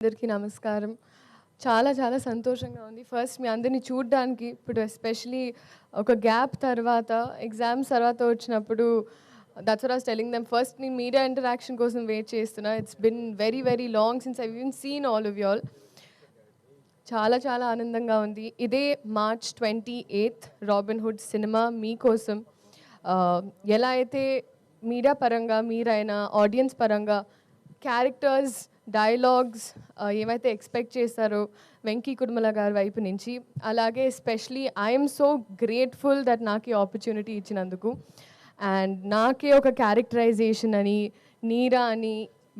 అందరికీ నమస్కారం. చాలా చాలా సంతోషంగా ఉంది. ఫస్ట్ మీ అందరిని చూడడానికి ఇప్పుడు ఎస్పెషలీ ఒక గ్యాప్ తర్వాత ఎగ్జామ్స్ తర్వాత వచ్చినప్పుడు that's what I was telling them. First నేను మీడియా ఇంటరాక్షన్ కోసం వెయిట్ చేస్తున్నా. It's been very very long since I even seen all of you all. చాలా చాలా ఆనందంగా ఉంది. ఇదే March 28 రాబిన్హుడ్ సినిమా మీకోసం. ఎలా అయితే మీడియా పరంగా మీరైనా ఆడియన్స్ పరంగా క్యారెక్టర్స్ డైలాగ్స్ ఏవైతే ఎక్స్పెక్ట్ చేస్తారో వెంకీ కుడుమల గారి వైపు నుంచి, అలాగే especially I'm so grateful that నాకు ఈ ఆపర్చునిటీ ఇచ్చినందుకు. అండ్ నాకే ఒక క్యారెక్టరైజేషన్ అని నీరా అని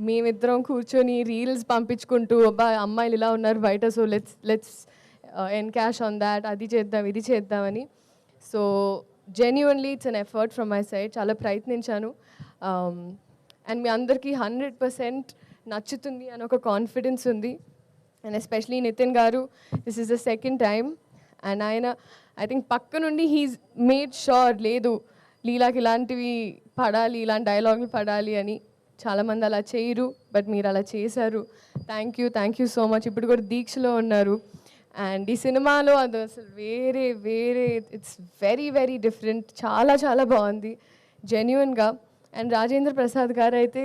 మేమిద్దరం కూర్చొని రీల్స్ పంపించుకుంటూ అబ్బా అమ్మాయిలు ఇలా ఉన్నారు బయట, so let's encash on that, అది చేద్దాం ఇది చేద్దామని. So genuinely it's an effort from my side. చాలా ప్రయత్నించాను. అండ్ మీ అందరికీ 100% నచ్చుతుంది అని ఒక కాన్ఫిడెన్స్ ఉంది. అండ్ ఎస్పెషలీ నితిన్ గారు, this is the second time. And ఆయన ఐ థింక్ పక్క నుండి హీస్ మేడ్ షూర్ లేదు లీలాకి ఇలాంటివి పడాలి, ఇలాంటి డైలాగులు పడాలి అని. చాలామంది అలా చేయరు, బట్ మీరు అలా చేశారు. Thank you so much. ఇప్పుడు కూడా దీక్షలో ఉన్నారు. అండ్ ఈ సినిమాలో అది అసలు వేరే ఇట్స్ వెరీ వెరీ డిఫరెంట్. చాలా చాలా బాగుంది జెన్యున్గా. అండ్ రాజేంద్ర ప్రసాద్ గారు అయితే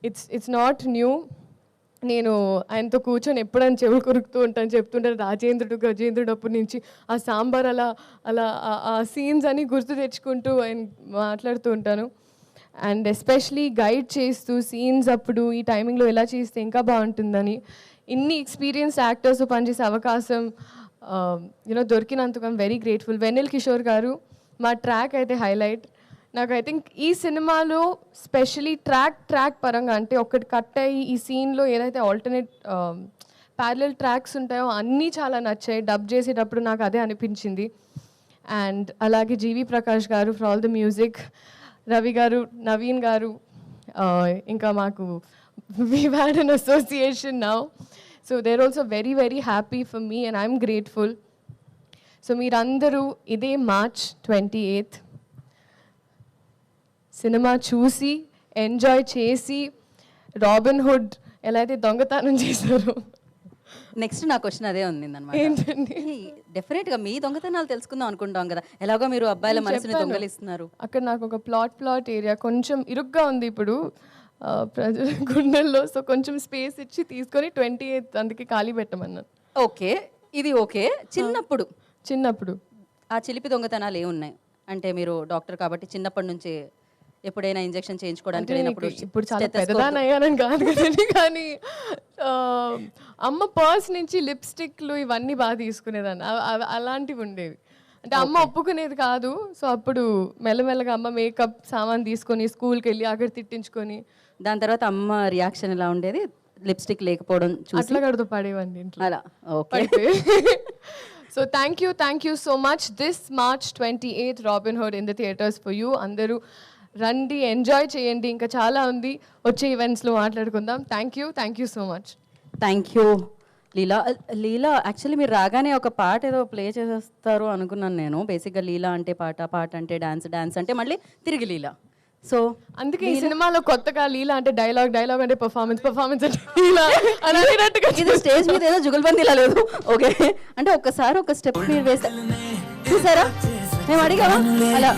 ఇట్స్ నాట్ న్యూ. నేను ఆయనతో కూర్చొని ఎప్పుడైనా చెవులు కొరుకుతూ ఉంటాను, చెప్తుంటాను గజేంద్రుడు అప్పటి నుంచి ఆ సాంబార్ అలా అలా ఆ సీన్స్ అని గుర్తు తెచ్చుకుంటూ ఆయన మాట్లాడుతూ ఉంటాను. అండ్ ఎస్పెషలీ గైడ్ చేస్తూ సీన్స్ అప్పుడు ఈ టైమింగ్లో ఎలా చేస్తే ఇంకా బాగుంటుందని, ఇన్ని ఎక్స్పీరియన్స్డ్ యాక్టర్స్ పనిచేసే అవకాశం దొరికినందుకు I'm very grateful. Vennela Kishore గారు మా ట్రాక్ అయితే హైలైట్. నాకు ఐ థింక్ ఈ సినిమాలో స్పెషలీ ట్రాక్ పరంగా అంటే ఒకటి కట్ అయ్యి ఈ సీన్లో ఏదైతే ఆల్టర్నేట్ ప్యారలల్ ట్రాక్స్ ఉంటాయో అన్నీ చాలా నచ్చాయి. డబ్ చేసేటప్పుడు నాకు అదే అనిపించింది. అండ్ అలాగే జీవి ప్రకాష్ గారు for all the music, Ravi గారు, నవీన్ గారు, ఇంకా మాకు we've had an association now. So they're also very very happy for me and I'm grateful. So మీరందరూ ఇదే March 28 సినిమా చూసి ఎంజాయ్ చేసి రాబిన్హుడ్ ఎలా అయితే దొంగతనం చేశారు. నెక్స్ట్ నా క్వశ్చన్ అదే ఉంది అనమాట. ఏంటండి? డెఫినెట్గా మీ దొంగతనాలు తెలుసుకుందాం అనుకుంటాం కదా, ఎలాగో మీరు అబ్బాయిల మనసుని దొంగలిస్తున్నారు. అక్కడ నాకు ఒక ప్లాట్ ఏరియా కొంచెం ఇరుగ్గా ఉంది ఇప్పుడు ప్రజల గుండెల్లో. సో కొంచెం స్పేస్ ఇచ్చి తీసుకొని 28 అందుకే ఖాళీ పెట్టమన్నాను. ఓకే, ఇది ఓకే. చిన్నప్పుడు ఆ చిలిపి దొంగతనాలు ఏమున్నాయి అంటే, మీరు డాక్టర్ కాబట్టి చిన్నప్పటి నుంచి ఎప్పుడైనా ఇంజెక్షన్ చేయించుకోవడానికి వెళ్ళినప్పుడు, ఇప్పుడు చాలా పెద్దదాన్ని అయ్యానని కాదు కదండి, కానీ అమ్మ పర్స్ నుంచి లిప్స్టిక్లు ఇవన్నీ బాగా తీసుకునేదాన్ని. అలాంటివి ఉండేవి. అంటే అమ్మ ఒప్పుకునేది కాదు. సో అప్పుడు మెల్లమెల్లగా అమ్మ మేకప్ సామాన్ తీసుకొని స్కూల్కి వెళ్ళి అక్కడ తిట్టించుకొని, దాని తర్వాత అమ్మ రియాక్షన్ ఎలా ఉండేది లిప్స్టిక్ లేకపోవడం చూసి? అట్లా కడుతూ పడేవండి ఇంట్లో అలా. Okay. So thank you so much. This March 28 Robinhood in the theatres for you. అందరూ రండి, ఎంజాయ్ చేయండి. ఇంకా చాలా ఉంది, వచ్చే ఈవెంట్స్లో మాట్లాడుకుందాం. Thank you so much. Thank you Leela. Actually మీరు రాగానే ఒక పాట ఏదో ప్లే చేసేస్తారు అనుకున్నాను నేను. బేసిక్గా లీలా అంటే పాట అంటే డాన్స్ అంటే మళ్ళీ తిరిగి లీలా. సో అందుకే ఈ సినిమాలో కొత్తగా లీలా అంటే డైలాగ్ అంటే పర్ఫార్మెన్స్ అంటే లీలా అని అనేటట్టుగా. ఇది స్టేజ్ మీద ఏదో జుగల్బందీలా లేదు. ఓకే, అంటే ఒక్కసారి ఒక స్టెప్ మీరు వేస్తే చూసారా, మేము అడిగామా అలా.